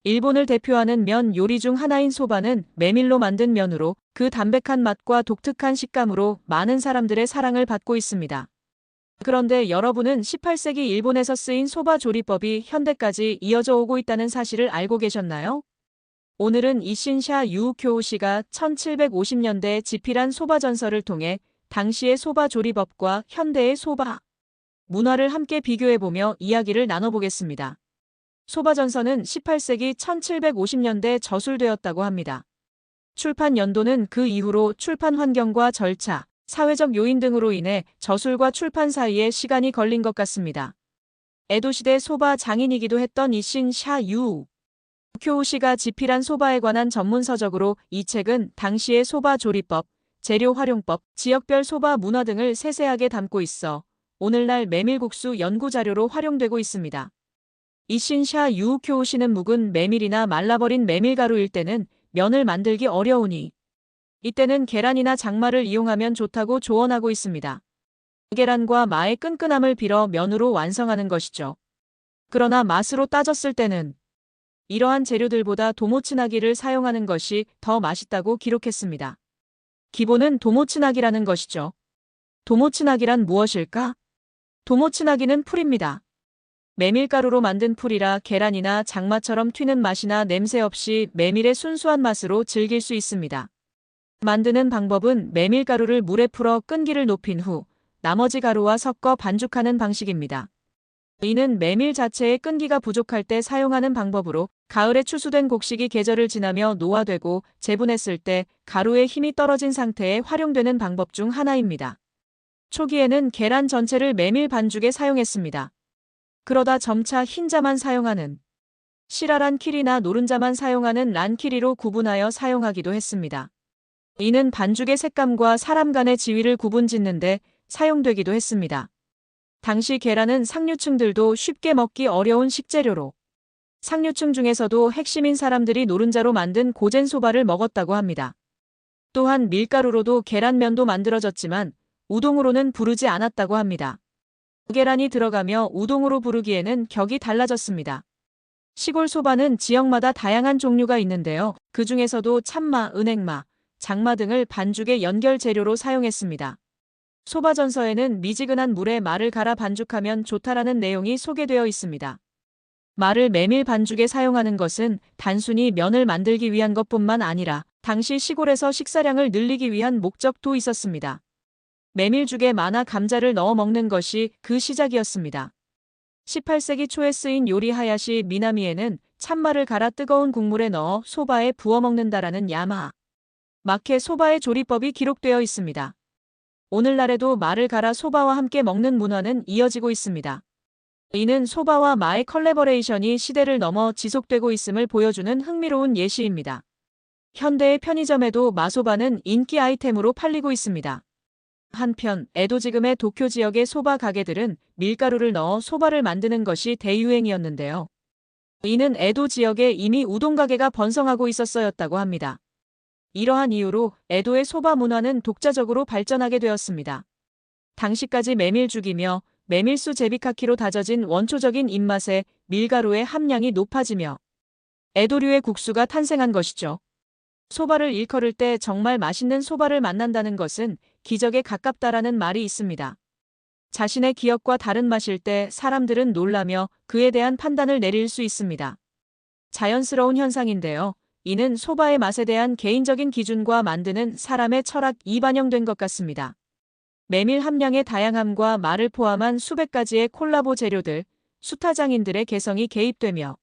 일본을 대표하는 면 요리 중 하나인 소바는 메밀로 만든 면으로 그 담백한 맛과 독특한 식감으로 많은 사람들의 사랑을 받고 있습니다. 그런데 여러분은 18세기 일본에서 쓰인 소바 조리법이 현대까지 이어져 오고 있다는 사실을 알고 계셨나요? 오늘은 이신샤 유우쿄우시가 1750년대에 집필한 소바 전설을 통해 당시의 소바 조리법과 현대의 소바 문화를 함께 비교해보며 이야기를 나눠보겠습니다. 소바전서는 18세기 1750년대 저술되었다고 합니다. 출판 연도는 그 이후로 출판 환경과 절차, 사회적 요인 등으로 인해 저술과 출판 사이에 시간이 걸린 것 같습니다. 에도시대 소바 장인이기도 했던 이신 샤유 쿄우시가 집필한 소바에 관한 전문 서적으로 이 책은 당시의 소바 조리법, 재료 활용법, 지역별 소바 문화 등을 세세하게 담고 있어 오늘날 메밀국수 연구 자료로 활용되고 있습니다. 이신샤 유우쿄우시는 묵은 메밀이나 말라버린 메밀가루일 때는 면을 만들기 어려우니 이때는 계란이나 장마를 이용하면 좋다고 조언하고 있습니다. 계란과 마의 끈끈함을 빌어 면으로 완성하는 것이죠. 그러나 맛으로 따졌을 때는 이러한 재료들보다 도모츠나기를 사용하는 것이 더 맛있다고 기록했습니다. 기본은 도모츠나기라는 것이죠. 도모츠나기란 무엇일까? 도모츠나기는 풀입니다. 메밀가루로 만든 풀이라 계란이나 장마처럼 튀는 맛이나 냄새 없이 메밀의 순수한 맛으로 즐길 수 있습니다. 만드는 방법은 메밀가루를 물에 풀어 끈기를 높인 후 나머지 가루와 섞어 반죽하는 방식입니다. 이는 메밀 자체의 끈기가 부족할 때 사용하는 방법으로 가을에 추수된 곡식이 계절을 지나며 노화되고 재분했을 때 가루의 힘이 떨어진 상태에 활용되는 방법 중 하나입니다. 초기에는 계란 전체를 메밀 반죽에 사용했습니다. 그러다 점차 흰자만 사용하는 시라란 키리나 노른자만 사용하는 란키리로 구분하여 사용하기도 했습니다. 이는 반죽의 색감과 사람 간의 지위를 구분짓는 데 사용되기도 했습니다. 당시 계란은 상류층들도 쉽게 먹기 어려운 식재료로 상류층 중에서도 핵심인 사람들이 노른자로 만든 고젠소바를 먹었다고 합니다. 또한 밀가루로도 계란면도 만들어졌지만 우동으로는 부르지 않았다고 합니다. 계란이 들어가며 우동으로 부르기에는 격이 달라졌습니다. 시골 소바는 지역마다 다양한 종류가 있는데요. 그 중에서도 참마, 은행마, 장마 등을 반죽의 연결 재료로 사용했습니다. 소바전서에는 미지근한 물에 말을 갈아 반죽하면 좋다라는 내용이 소개되어 있습니다. 말을 메밀 반죽에 사용하는 것은 단순히 면을 만들기 위한 것뿐만 아니라 당시 시골에서 식사량을 늘리기 위한 목적도 있었습니다. 메밀죽에 마나 감자를 넣어 먹는 것이 그 시작이었습니다. 18세기 초에 쓰인 요리 하야시 미나미에는 참마를 갈아 뜨거운 국물에 넣어 소바에 부어 먹는다라는 야마 마케 소바의 조리법이 기록되어 있습니다. 오늘날에도 마를 갈아 소바와 함께 먹는 문화는 이어지고 있습니다. 이는 소바와 마의 컬래버레이션이 시대를 넘어 지속되고 있음을 보여주는 흥미로운 예시입니다. 현대의 편의점에도 마소바는 인기 아이템으로 팔리고 있습니다. 한편 에도 지금의 도쿄 지역의 소바 가게들은 밀가루를 넣어 소바를 만드는 것이 대유행이었는데요. 이는 에도 지역에 이미 우동 가게가 번성하고 있었어였다고 합니다. 이러한 이유로 에도의 소바 문화는 독자적으로 발전하게 되었습니다. 당시까지 메밀죽이며 메밀수 제비카키로 다져진 원초적인 입맛에 밀가루의 함량이 높아지며 에도류의 국수가 탄생한 것이죠. 소바를 일컬을 때 정말 맛있는 소바를 만난다는 것은 기적에 가깝다라는 말이 있습니다. 자신의 기억과 다른 맛일 때 사람들은 놀라며 그에 대한 판단을 내릴 수 있습니다. 자연스러운 현상인데요. 이는 소바의 맛에 대한 개인적인 기준과 만드는 사람의 철학이 반영된 것 같습니다. 메밀 함량의 다양함과 말을 포함한 수백 가지의 콜라보 재료들, 수타장인들의 개성이 개입되며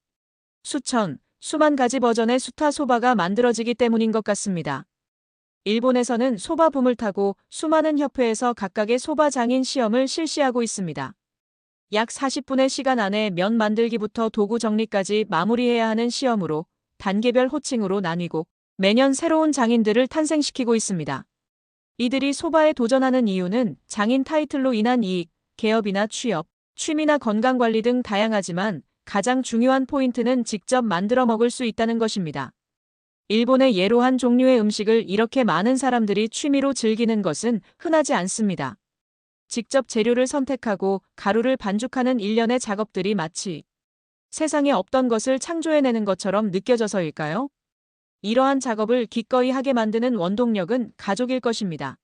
수천, 수만 가지 버전의 수타 소바가 만들어지기 때문인 것 같습니다. 일본에서는 소바 붐을 타고 수많은 협회에서 각각의 소바 장인 시험을 실시하고 있습니다. 약 40분의 시간 안에 면 만들기부터 도구 정리까지 마무리해야 하는 시험으로 단계별 호칭으로 나뉘고 매년 새로운 장인들을 탄생시키고 있습니다. 이들이 소바에 도전하는 이유는 장인 타이틀로 인한 이익, 개업이나 취업, 취미나 건강관리 등 다양하지만 가장 중요한 포인트는 직접 만들어 먹을 수 있다는 것입니다. 일본의 예로 한 종류의 음식을 이렇게 많은 사람들이 취미로 즐기는 것은 흔하지 않습니다. 직접 재료를 선택하고 가루를 반죽하는 일련의 작업들이 마치 세상에 없던 것을 창조해내는 것처럼 느껴져서일까요? 이러한 작업을 기꺼이 하게 만드는 원동력은 가족일 것입니다.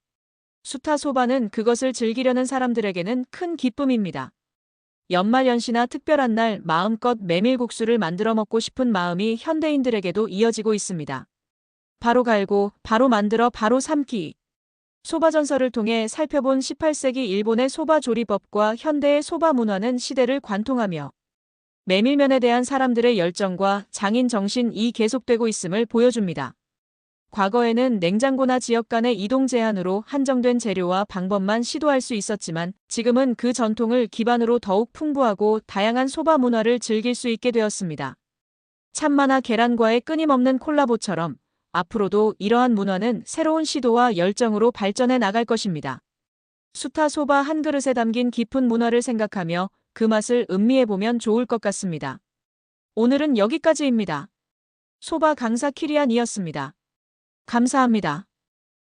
수타소바는 그것을 즐기려는 사람들에게는 큰 기쁨입니다. 연말연시나 특별한 날 마음껏 메밀국수를 만들어 먹고 싶은 마음이 현대인들에게도 이어지고 있습니다. 바로 갈고, 바로 만들어, 바로 삶기. 소바 전설을 통해 살펴본 18세기 일본의 소바 조리법과 현대의 소바 문화는 시대를 관통하며 메밀면에 대한 사람들의 열정과 장인 정신이 계속되고 있음을 보여줍니다. 과거에는 냉장고나 지역 간의 이동 제한으로 한정된 재료와 방법만 시도할 수 있었지만 지금은 그 전통을 기반으로 더욱 풍부하고 다양한 소바 문화를 즐길 수 있게 되었습니다. 참마나 계란과의 끊임없는 콜라보처럼 앞으로도 이러한 문화는 새로운 시도와 열정으로 발전해 나갈 것입니다. 수타 소바 한 그릇에 담긴 깊은 문화를 생각하며 그 맛을 음미해보면 좋을 것 같습니다. 오늘은 여기까지입니다. 소바 강사 키리안이었습니다. 감사합니다.